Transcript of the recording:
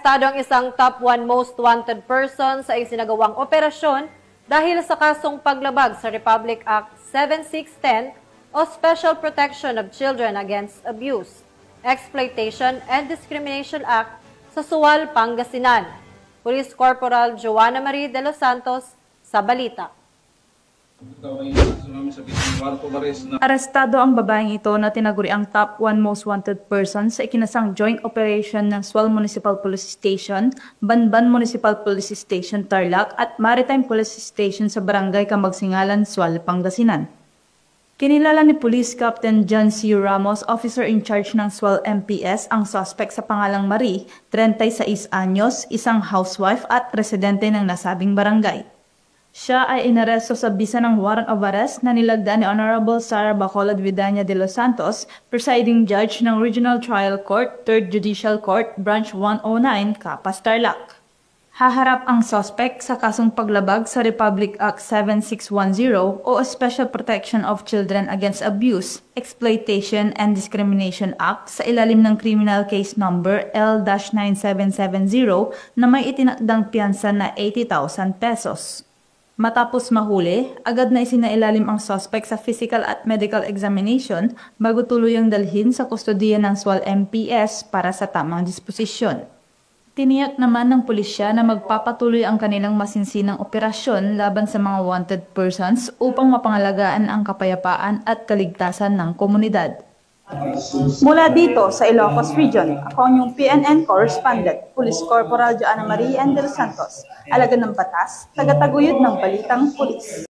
Arestado ang isang top 1 most wanted person sa isinagawang operasyon dahil sa kasong paglabag sa Republic Act 7610 o Special Protection of Children Against Abuse, Exploitation and Discrimination Act sa Sual, Pangasinan. Police Corporal Joanna Marie de los Santos sa balita. Arestado ang babaeng ito na tinaguriang top 1 most wanted person sa ikinasang joint operation ng Sual Municipal Police Station, Banban Municipal Police Station, Tarlac at Maritime Police Station sa Barangay Kamagsingalan, Sual, Pangasinan. Kinilala ni Police Captain John C. Ramos, officer in charge ng Sual MPS, ang suspect sa pangalang Marie, 36 anyos, isang housewife at residente ng nasabing barangay. Siya ay inaresto sa bisa ng warrant of arrest na nilagdaan ni Honorable Sara Bacolod Vidania de los Santos, presiding judge ng Regional Trial Court, 3rd Judicial Court, Branch 109, Capas, Tarlac. Haharap ang suspect sa kasong paglabag sa Republic Act 7610 o Special Protection of Children Against Abuse, Exploitation and Discrimination Act sa ilalim ng Criminal Case Number L-9770 na may itinakdang piyansa na 80,000 pesos. Matapos mahuli, agad na isinailalim ang suspect sa physical at medical examination bago tuluyang dalhin sa kustodiya ng Sual MPS para sa tamang disposisyon. Tiniyak naman ng pulisya na magpapatuloy ang kanilang masinsinang operasyon laban sa mga wanted persons upang mapangalagaan ang kapayapaan at kaligtasan ng komunidad. Mula dito sa Ilocos Region, ako ang yung PNN Correspondent, Police Corporal Joanna Marie de los Santos, alagad ng batas, tagataguyod ng balitang pulis.